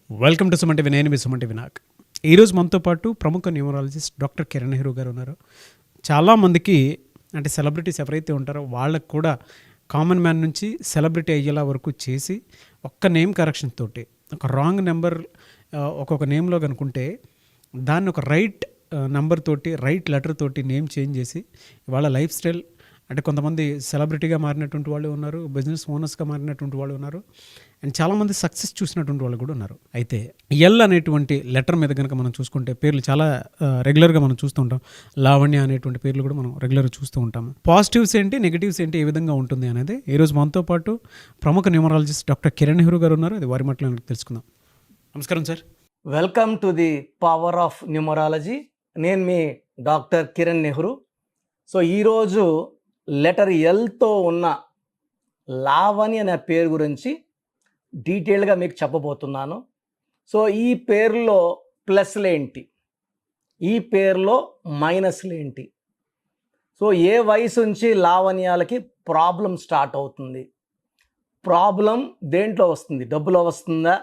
Welcome to Suman TV. నేను మీ Suman TV Vinayak. ఈరోజు మనతో పాటు ప్రముఖ న్యూమరాలజిస్ట్ డాక్టర్ కిరణ్ నెహ్రూ గారు ఉన్నారు. చాలామందికి అంటే సెలబ్రిటీస్ ఎవరైతే ఉంటారో వాళ్ళకు కూడా కామన్ మ్యాన్ నుంచి సెలబ్రిటీ అయ్యేలా వరకు చేసి ఒక్క నేమ్ కరెక్షన్ తోటి ఒక రాంగ్ నెంబర్ ఒక్కొక్క నేమ్లో కనుకుంటే దాన్ని ఒక రైట్ నెంబర్ తోటి రైట్ లెటర్ తోటి నేమ్ చేంజ్ చేసి వాళ్ళ లైఫ్ స్టైల్ అంటే కొంతమంది సెలబ్రిటీగా మారినటువంటి వాళ్ళు ఉన్నారు, బిజినెస్ ఓనర్స్గా మారినటువంటి వాళ్ళు ఉన్నారు, అండ్ చాలామంది సక్సెస్ చూసినటువంటి వాళ్ళు కూడా ఉన్నారు. అయితే ఎల్ అనేటువంటి లెటర్ మీద కనుక మనం చూసుకుంటే పేర్లు చాలా రెగ్యులర్గా మనం చూస్తూ ఉంటాం. లావణ్య అనేటువంటి పేర్లు కూడా మనం రెగ్యులర్గా చూస్తూ ఉంటాము. పాజిటివ్స్ ఏంటి, నెగిటివ్స్ ఏంటి, ఏ విధంగా ఉంటుంది అనేది ఈరోజు మనతో పాటు ప్రముఖ న్యూమరాలజిస్ట్ డాక్టర్ కిరణ్ నెహ్రూ గారు ఉన్నారు. అది వారి మాటలో తెలుసుకుందాం. నమస్కారం sir. Welcome to the power of numerology. నేను మీ డాక్టర్ కిరణ్ నెహ్రూ. సో ఈరోజు లెటర్ ఎల్తో ఉన్న లావణ్య అనే పేరు గురించి డీటెయిల్గా మీకు చెప్పబోతున్నాను. సో ఈ పేరులో ప్లస్లు ఏంటి, ఈ పేరులో మైనస్లు ఏంటి, సో ఏ వయసు నుంచి లావణ్యాలకి ప్రాబ్లం స్టార్ట్ అవుతుంది, ప్రాబ్లం దేంట్లో వస్తుంది, డబ్బులో వస్తుందా,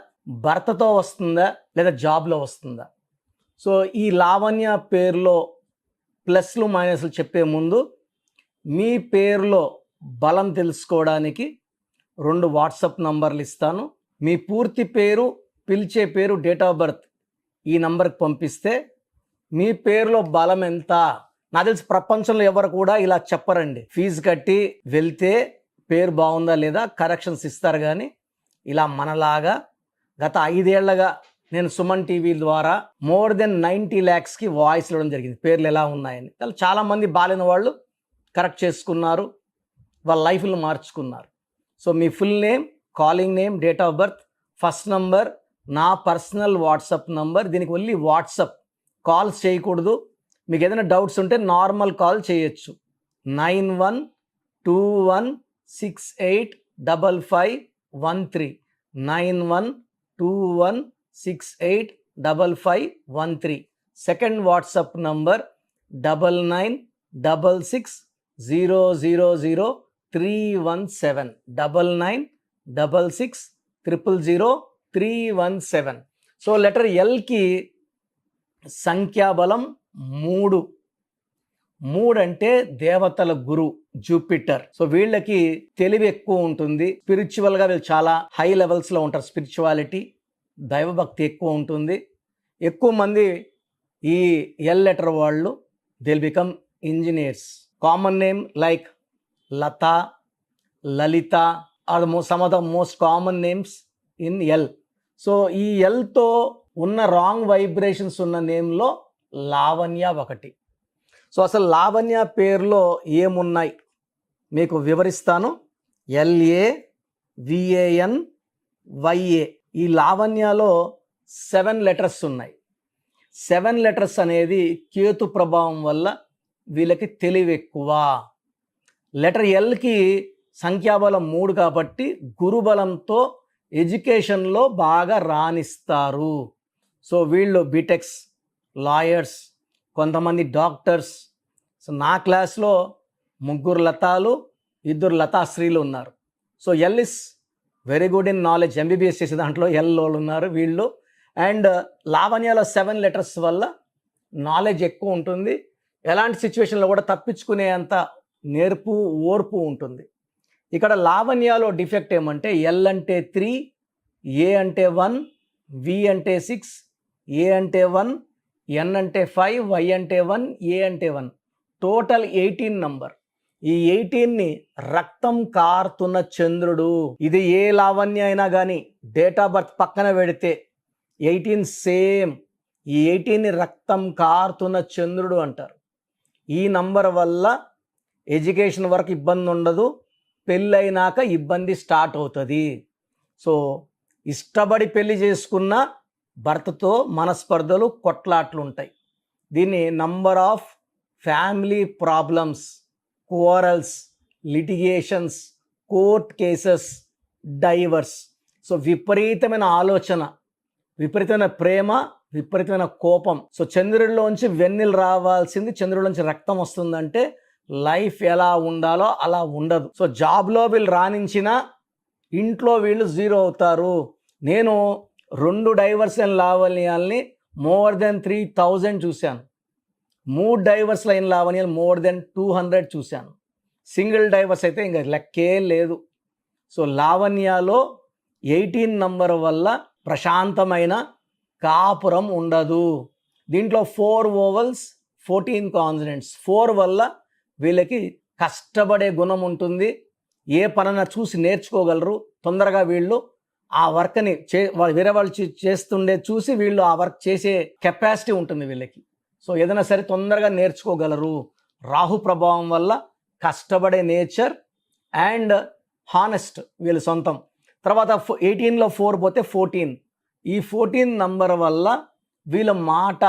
భర్తతో వస్తుందా, లేదా జాబ్లో వస్తుందా. సో ఈ లావణ్య పేరులో ప్లస్లు మైనస్లు చెప్పే ముందు మీ పేరులో బలం తెలుసుకోవడానికి 2 వాట్సాప్ నంబర్లు ఇస్తాను. మీ పూర్తి పేరు, పిలిచే పేరు, డేట్ ఆఫ్ బర్త్ ఈ నంబర్కి పంపిస్తే మీ పేరులో బలం ఎంత. నాకు తెలిసి ప్రపంచంలో ఎవరు కూడా ఇలా చెప్పరండి. ఫీజు కట్టి వెళ్తే పేరు బాగుందా లేదా కరెక్షన్స్ ఇస్తారు, కానీ ఇలా మనలాగా గత 5 ఏళ్లగా నేను సుమన్ టీవీ ద్వారా మోర్ దెన్ 90 lakhsకి వాయిస్ ఇవ్వడం జరిగింది, పేర్లు ఎలా ఉన్నాయని. చాలామంది బాలిన వాళ్ళు కరెక్ట్ చేసుకున్నారు, వాళ్ళ లైఫ్లు మార్చుకున్నారు. So me full name, calling name, date of birth, first number నా పర్సనల్ వాట్సాప్ నంబర్. దీనికి ఓన్లీ వాట్సాప్, కాల్స్ చేయకూడదు. మీకు ఏదైనా డౌట్స్ ఉంటే నార్మల్ కాల్ చేయొచ్చు. 9121685513 9121685513. Second WhatsApp number 9966000317 9966000317. So letter ఎల్కి సంఖ్యాబలం 3. 3 అంటే దేవతల గురు జూపిటర్. సో వీళ్ళకి తెలివి ఎక్కువ ఉంటుంది. స్పిరిచువల్గా వీళ్ళు చాలా హై లెవెల్స్లో ఉంటారు. స్పిరిచువాలిటీ, దైవభక్తి ఎక్కువ ఉంటుంది. ఎక్కువ మంది ఈ ఎల్ లెటర్ వాళ్ళు will become engineers. Common name like Lata, Lalitha are some of the most common names in L. So ఈ ఎల్తో ఉన్న రాంగ్ వైబ్రేషన్స్ ఉన్న నేమ్లో లావణ్య ఒకటి. సో అసలు లావణ్య పేరులో ఏమున్నాయి మీకు వివరిస్తాను. LAVANYA. ఈ లావణ్యలో 7 లెటర్స్ ఉన్నాయి. 7 లెటర్స్ అనేది కేతు ప్రభావం వల్ల వీళ్ళకి తెలివి ఎక్కువ. లెటర్ ఎల్కి సంఖ్యాబలం 3 కాబట్టి గురుబలంతో ఎడ్యుకేషన్లో బాగా రాణిస్తారు. సో వీళ్ళు బీటెక్స్, లాయర్స్, కొంతమంది డాక్టర్స్. సో నా క్లాస్లో 3 లతాలు, 2 లతాశ్రీలు ఉన్నారు. So L is very good in knowledge. MBBS చేసే దాంట్లో ఎల్ వాళ్ళు ఉన్నారు వీళ్ళు. అండ్ లావణ్యాలో 7 లెటర్స్ వల్ల నాలెడ్జ్ ఎక్కువ ఉంటుంది. ఎలాంటి సిచ్యువేషన్లో కూడా తప్పించుకునే అంత నేర్పు, ఓర్పు ఉంటుంది. ఇక్కడ లావణ్యాలో డిఫెక్ట్ ఏమంటే ఎల్ అంటే 3, ఏ అంటే 1, వి అంటే 6, ఏ అంటే 1, ఎన్ అంటే 5, వై అంటే 1, ఏ అంటే 1, టోటల్ 18 నంబర్. ఈ 18ని రక్తం కారుతున్న చంద్రుడు. ఇది ఏ లావణ్య అయినా కానీ డేట్ ఆఫ్ బర్త్ పక్కన పెడితే 18 సేమ్. ఈ 18ని రక్తం కారుతున్న చంద్రుడు అంటారు. ఈ నంబర్ వల్ల ఎడ్యుకేషన్ వరకు ఇబ్బంది ఉండదు, పెళ్ళైనాక ఇబ్బంది స్టార్ట్ అవుతుంది. సో ఇష్టపడి పెళ్లి చేసుకున్న భర్తతో మనస్పర్ధలు, కొట్లాట్లు ఉంటాయి. దీన్ని number of family problems, quarrels, litigations, court cases, divorce. So విపరీతమైన ఆలోచన, విపరీతమైన ప్రేమ, విపరీతమైన కోపం. సో చంద్రుడిలోంచి వెన్నెలు రావాల్సింది చంద్రుడిలోంచి రక్తం వస్తుందంటే లైఫ్ ఎలా ఉండాలో అలా ఉండదు. సో జాబ్లో వీళ్ళు రాణించిన ఇంట్లో వీళ్ళు 0 అవుతారు. నేను 2 డైవర్స్ లైన్ లావణ్యాల్ని మోర్ దెన్ 3000 చూశాను. 3 డైవర్స్ లైన్ లావణ్యాలు మోర్ దెన్ 200 చూశాను. సింగిల్ డైవర్స్ అయితే ఇంకా లెక్కే లేదు. సో లావణ్యాలో 18 నంబర్ వల్ల ప్రశాంతమైన కాపురం ఉండదు. దీంట్లో 4 ఓవల్స్ 14 కాన్సనెంట్స్. 4 వల్ల వీళ్ళకి కష్టపడే గుణం ఉంటుంది. ఏ పనైనా చూసి నేర్చుకోగలరు. తొందరగా వీళ్ళు ఆ వర్క్ని వేరే వాళ్ళు చేస్తుండే చూసి వీళ్ళు ఆ వర్క్ చేసే కెపాసిటీ ఉంటుంది వీళ్ళకి. సో ఏదైనా సరే తొందరగా నేర్చుకోగలరు. రాహు ప్రభావం వల్ల కష్టపడే నేచర్ అండ్ హానెస్ట్ వీళ్ళ సొంతం. తర్వాత 18లో 4 పోతే 14. ఈ 14 నంబర్ వల్ల వీళ్ళ మాట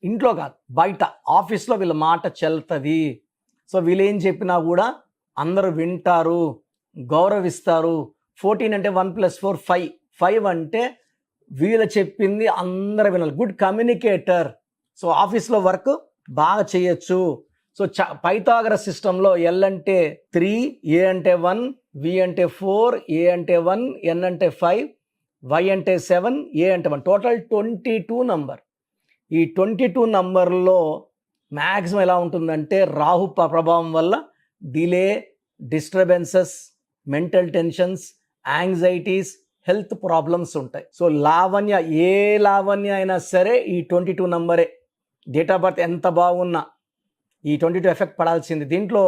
ఇంట్లో కాదు బయట ఆఫీస్లో వీళ్ళ మాట చెల్తుంది. సో వీళ్ళు ఏం చెప్పినా కూడా అందరూ వింటారు, గౌరవిస్తారు. 14 అంటే 1 + 4 5. 5 అంటే వీళ్ళు చెప్పింది అందరూ వినాలి. Good communicator. సో ఆఫీస్లో వర్క్ బాగా చేయొచ్చు. సో పైథాగరస్ సిస్టంలో ఎల్ అంటే 3, ఏ అంటే 1, వి అంటే 4, ఏ అంటే 1, ఎన్ అంటే 5, వై అంటే 7, ఏ అంటే 1. Total 22 number. ఈ 22 నంబర్లో మ్యాక్సిమం ఎలా ఉంటుందంటే రాహు ప్రభావం వల్ల delay, disturbances, mental tensions, anxieties, health problems ఉంటాయి. సో లావణ్య ఏ లావణ్య అయినా సరే ఈ 22 నంబరే. డేట్ ఆఫ్ బర్త్ ఎంత బాగున్నా ఈ 22 ఎఫెక్ట్ పడాల్సింది. దీంట్లో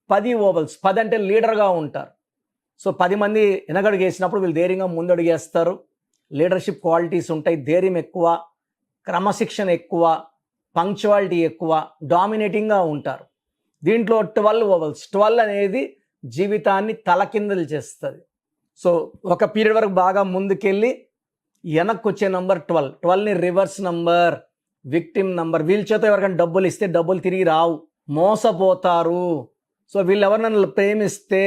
10 ఓవల్స్. 10 అంటే లీడర్గా ఉంటారు. సో 10 మంది వెనకడుగు వేసినప్పుడు వీళ్ళు ధైర్యంగా ముందడుగు వేస్తారు. లీడర్షిప్ క్వాలిటీస్ ఉంటాయి. ధైర్యం ఎక్కువ, క్రమశిక్షణ ఎక్కువ, పంక్చువాలిటీ ఎక్కువ, డామినేటింగ్గా ఉంటారు. దీంట్లో 12 ఓవల్స్. 12 అనేది జీవితాన్ని తలకిందలు చేస్తుంది. సో ఒక పీరియడ్ వరకు బాగా ముందుకెళ్ళి వెనక్కి వచ్చే నంబర్ 12. 12ని రివర్స్ నంబర్, విక్టిమ్ నంబర్. వీళ్ళ చేత ఎవరికైనా డబ్బులు ఇస్తే డబ్బులు తిరిగి రావు, మోసపోతారు. సో వీళ్ళు ఎవరినైనా ప్రేమిస్తే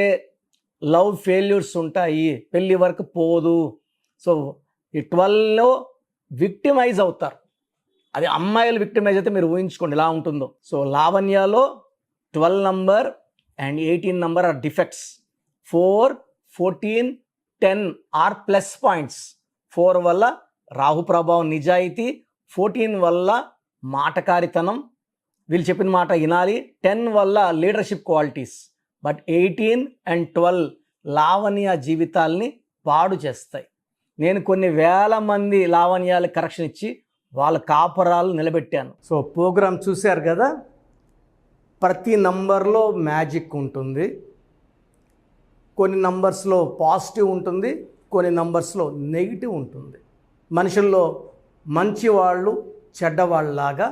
లవ్ ఫెయిల్యూర్స్ ఉంటాయి, పెళ్ళి వరకు పోదు. సో ఈ 12లో విక్టిమైజ్ అవుతారు. అది అమ్మాయిలు విక్టిమైజ్ అయితే మీరు ఊహించుకోండి ఎలా ఉంటుందో. సో లావణ్యాలో 12 number and 18 number are defects. 4, 14, 10 are plus points. 4 వల్ల రాహు ప్రభావం నిజాయితీ, 14 వల్ల మాటకారితనం, వీళ్ళు చెప్పిన మాట వినాలి, 10 వల్ల leadership qualities. But 18 and 12 Lavanya జీవితాల్ని పాడు చేస్తాయి. నేను కొన్ని వేల మంది లావణ్యాలు కరెక్షన్ ఇచ్చి వాళ్ళ కాపురాలు నిలబెట్టాను. సో ప్రోగ్రామ్ చూశారు కదా. ప్రతి నంబర్లో మ్యాజిక్ ఉంటుంది. కొన్ని నంబర్స్లో పాజిటివ్ ఉంటుంది, కొన్ని నంబర్స్లో నెగిటివ్ ఉంటుంది. మనుషుల్లో మంచివాళ్ళు చెడ్డవాళ్ళలాగా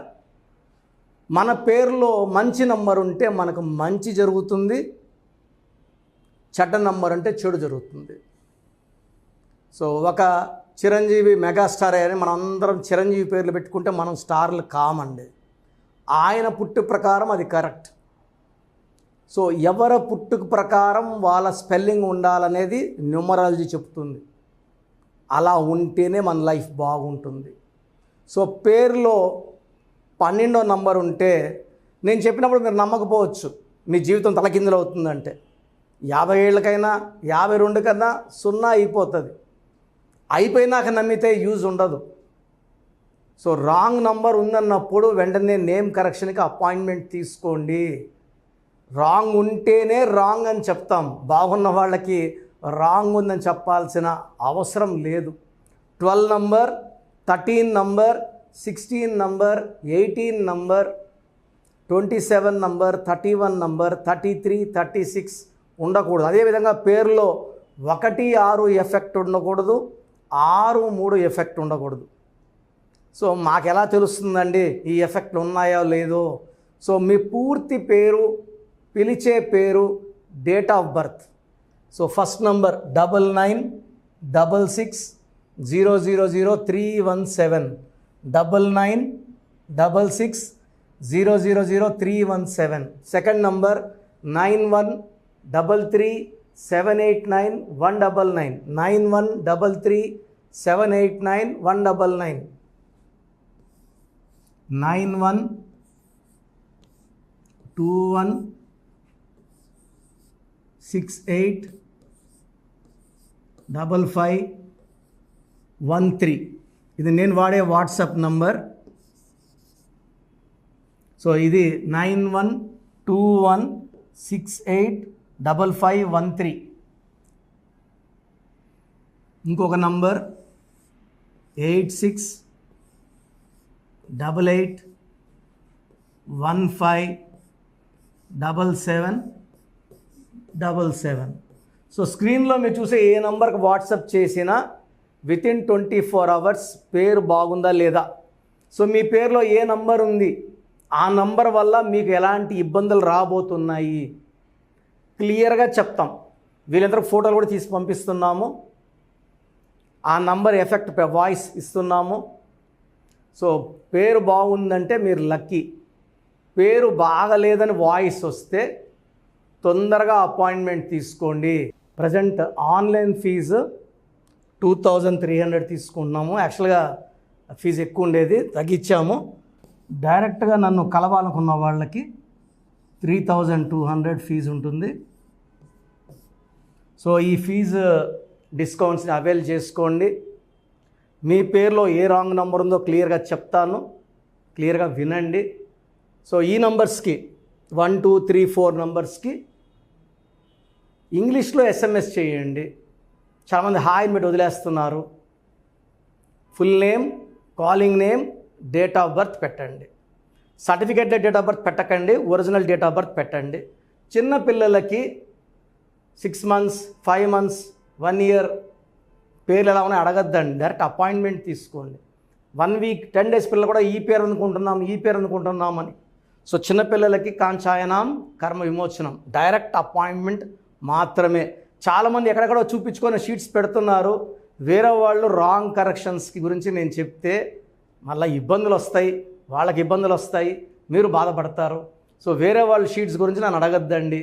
మన పేరులో మంచి నంబర్ ఉంటే మనకు మంచి జరుగుతుంది, చెడ్డ నంబర్ అంటే చెడు జరుగుతుంది. సో ఒక చిరంజీవి మెగాస్టార్ అని మనం అందరం చిరంజీవి పేర్లు పెట్టుకుంటే మనం స్టార్లు కామండి. ఆయన పుట్టు ప్రకారం అది కరెక్ట్. సో ఎవరి పుట్టుకు ప్రకారం వాళ్ళ స్పెల్లింగ్ ఉండాలనేది న్యూమరాలజీ చెప్తుంది. అలా ఉంటేనే మన లైఫ్ బాగుంటుంది. సో పేరులో 12వ నంబర్ ఉంటే నేను చెప్పినప్పుడు మీరు నమ్మకపోవచ్చు, మీ జీవితం తలకిందులు అవుతుందంటే. 50 ఏళ్ళకైనా 52 కన్నా 0 అయిపోతుంది. అయిపోయినాక నమ్మితే యూజ్ ఉండదు. సో రాంగ్ నంబర్ ఉందన్నప్పుడు వెంటనే నేమ్ కరెక్షన్కి అపాయింట్మెంట్ తీసుకోండి. రాంగ్ ఉంటేనే రాంగ్ అని చెప్తాం. బాగున్న వాళ్ళకి రాంగ్ ఉందని చెప్పాల్సిన అవసరం లేదు. 12 number, 13 number, 16 number, 18 number, 27 number, 31 number, 33, 36 ఉండకూడదు. అదేవిధంగా పేరులో 1, 6 ఎఫెక్ట్ ఉండకూడదు, 6, 3 ఎఫెక్ట్ ఉండకూడదు. సో మాకు ఎలా తెలుస్తుందండి ఈ ఎఫెక్ట్లు ఉన్నాయో లేదో? సో మీ పూర్తి పేరు, పిలిచే పేరు, date of birth. So first number 9966000317, 9966000317. Second number 9133789199, 9133789199, 91216855 9113. ఇది నేను వాడే వాట్సాప్ నంబర్. సో ఇది 9121685513. ఇంకొక నంబర్ 8688157777. సో స్క్రీన్లో మీరు చూసే ఏ నంబర్కి వాట్సాప్ చేసినా వితిన్ 24 అవర్స్ పేరు బాగుందా లేదా, సో మీ పేరులో ఏ నంబర్ ఉంది, ఆ నంబర్ వల్ల మీకు ఎలాంటి ఇబ్బందులు రాబోతున్నాయి క్లియర్గా చెప్తాం. వీళ్ళందరూ ఫోటోలు కూడా తీసి పంపిస్తున్నాము. ఆ నంబర్ ఎఫెక్ట్ వాయిస్ ఇస్తున్నాము. సో పేరు బాగుందంటే మీరు లక్కీ. పేరు బాగలేదని వాయిస్ వస్తే తొందరగా అపాయింట్మెంట్ తీసుకోండి. ప్రజెంట్ ఆన్లైన్ ఫీజు 2300 తీసుకుంటున్నాము. యాక్చువల్గా ఫీజు ఎక్కువ ఉండేది, తగ్గించాము. డైరెక్ట్గా నన్ను కలవాలనుకున్న వాళ్ళకి 3200 ఫీజు ఉంటుంది. సో ఈ ఫీజు డిస్కౌంట్స్ని అవైల్ చేసుకోండి. మీ పేరులో ఏ రాంగ్ నెంబర్ ఉందో క్లియర్గా చెప్తాను, క్లియర్గా వినండి. సో ఈ నంబర్స్కి 1 2 3 4 నంబర్స్కి ఇంగ్లీష్లో SMS చేయండి. చాలామంది హాయ్ పెట్టి వదిలేస్తున్నారు. Full name, calling name, date of birth పెట్టండి. సర్టిఫికేట్ డేట్ ఆఫ్ బర్త్ పెట్టకండి, ఒరిజినల్ డేట్ ఆఫ్ బర్త్ పెట్టండి. చిన్న పిల్లలకి 6 months 5 months 1 year పేర్లు ఎలా ఉన్నాయి అడగద్దండి, డైరెక్ట్ అపాయింట్మెంట్ తీసుకోండి. 1 week 10 days పిల్లలు కూడా ఈ పేరు అనుకుంటున్నామని. సో చిన్నపిల్లలకి కాంచాయనం కర్మ విమోచనం, డైరెక్ట్ అపాయింట్మెంట్ మాత్రమే. చాలామంది ఎక్కడెక్కడో చూపించుకొని షీట్స్ పెడుతున్నారు. వేరే వాళ్ళు రాంగ్ కరెక్షన్స్కి గురించి నేను చెప్తే మళ్ళీ ఇబ్బందులు వస్తాయి, వాళ్ళకి ఇబ్బందులు వస్తాయి, మీరు బాధపడతారు. సో వేరే వాళ్ళ షీట్స్ గురించి నన్ను అడగద్దండి.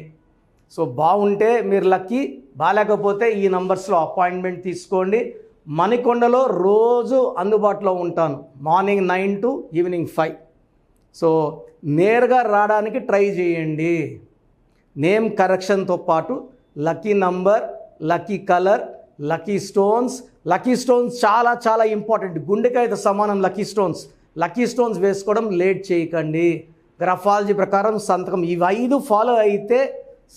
సో బాగుంటే మీరు లక్కీ, బాగాలేకపోతే ఈ నంబర్స్లో అపాయింట్మెంట్ తీసుకోండి. మణికొండలో రోజు అందుబాటులో ఉంటాను, మార్నింగ్ 9 to ఈవినింగ్ 5. సో నేరుగా రావడానికి ట్రై చేయండి. నేమ్ కరెక్షన్తో పాటు lucky number, lucky colour, lucky stones చాలా చాలా ఇంపార్టెంట్. గుండెకాయతో సమానం లక్కీ స్టోన్స్ వేసుకోవడం లేట్ చేయకండి. గ్రఫాలజీ ప్రకారం సంతకం, ఇవి 5 ఫాలో అయితే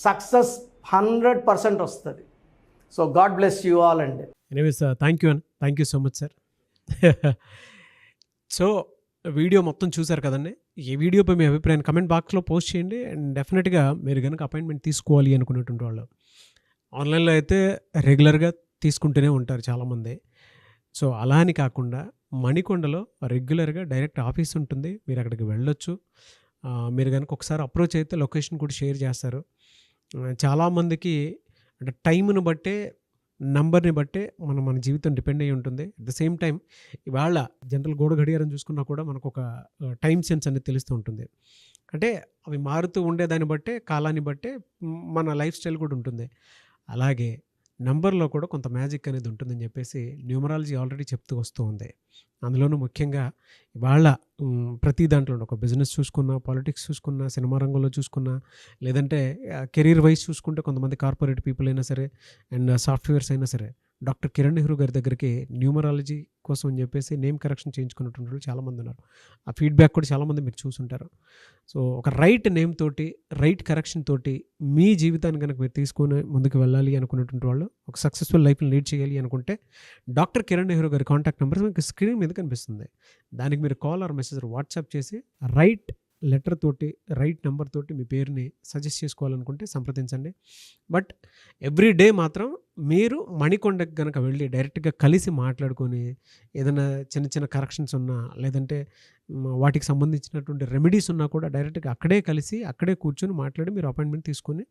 సక్సెస్ 100% వస్తుంది. So God bless you all అండి. Anyways thank you so much sir. So video మొత్తం చూసారు కదండి. ఈ వీడియోపై మీ అభిప్రాయాన్ని కమెంట్ బాక్స్లో పోస్ట్ చేయండి. అండ్ డెఫినెట్గా మీరు కనుక అపాయింట్మెంట్ తీసుకోవాలి అనుకునేటువంటి వాళ్ళు ఆన్లైన్లో అయితే రెగ్యులర్గా తీసుకుంటూనే ఉంటారు చాలామంది. సో అలా అని కాకుండా మణికొండలో రెగ్యులర్గా డైరెక్ట్ ఆఫీస్ ఉంటుంది, మీరు అక్కడికి వెళ్ళొచ్చు. మీరు కనుక ఒకసారి అప్రోచ్ అయితే లొకేషన్ కూడా షేర్ చేస్తారు. చాలామందికి అంటే టైంను బట్టే, నంబర్ని బట్టే మన జీవితం డిపెండ్ అయ్యి ఉంటుంది. అట్ ద సేమ్ టైం ఇవాళ జనరల్ గోడ గడియారం చూసుకున్నా కూడా మనకు ఒక టైం సెన్స్ అనేది తెలుస్తూ ఉంటుంది. అంటే అవి మారుతూ ఉండేదాన్ని బట్టే, కాలాన్ని బట్టే మన లైఫ్ స్టైల్ కూడా ఉంటుంది. అలాగే నంబర్లో కూడా కొంత మ్యాజిక్ అనేది ఉంటుందని చెప్పేసి న్యూమరాలజీ ఆల్రెడీ చెప్తూ వస్తూ ఉంది. అందులోనూ ముఖ్యంగా ఇవాళ ప్రతి దాంట్లో ఒక బిజినెస్ చూసుకున్నా, పాలిటిక్స్ చూసుకున్నా, సినిమా రంగంలో చూసుకున్నా, లేదంటే కెరీర్ వైజ్ చూసుకుంటే కొంతమంది కార్పొరేట్ పీపుల్ అయినా సరే అండ్ సాఫ్ట్వేర్స్ అయినా సరే డాక్టర్ కిరణ్ నెహ్రూ గారి దగ్గరికి న్యూమరాలజీ కోసం అని చెప్పేసి నేమ్ కరెక్షన్ చేయించుకున్నటువంటి వాళ్ళు చాలామంది ఉన్నారు. ఆ ఫీడ్బ్యాక్ కూడా చాలామంది మీరు చూసుంటారు. సో ఒక రైట్ నేమ్ తోటి, రైట్ కరెక్షన్ తోటి మీ జీవితాన్ని కనుక మీరు తీసుకొని ముందుకు వెళ్ళాలి అనుకున్నటువంటి వాళ్ళు, ఒక సక్సెస్ఫుల్ లైఫ్ని లీడ్ చేయాలి అనుకుంటే డాక్టర్ కిరణ్ నెహ్రూ గారి కాంటాక్ట్ నెంబర్ మీకు స్క్రీన్ మీద కనిపిస్తుంది. దానికి మీరు కాల్ ఆర్ మెసేజ్ వాట్సాప్ చేసి రైట్ లెటర్ తోటి, రైట్ నెంబర్ తోటి మీ పేరుని సజెస్ట్ చేసుకోవాలనుకుంటే సంప్రదించండి. బట్ ఎవ్రీ డే మాత్రం మీరు మణికొండకి కనుక వెళ్ళి డైరెక్ట్గా కలిసి మాట్లాడుకొని ఏదైనా చిన్న చిన్న కరెక్షన్స్ ఉన్నా, లేదంటే వాటికి సంబంధించినటువంటి రెమెడీస్ ఉన్నా కూడా డైరెక్ట్గా అక్కడే కలిసి అక్కడే కూర్చొని మాట్లాడి మీరు అపాయింట్మెంట్ తీసుకొని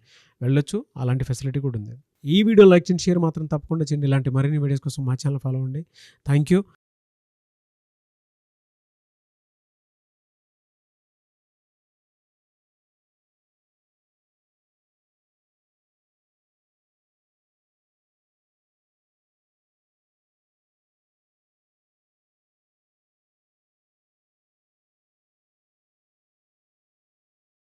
వెళ్ళొచ్చు. అలాంటి ఫెసిలిటీ కూడా ఉంది. ఈ వీడియో లైక్ చేయండి, షేర్ మాత్రం తప్పకుండా చేయండి. ఇలాంటి మరిన్ని వీడియోస్ కోసం మా ఛానల్ ఫాలో అవ్వండి. Thank you.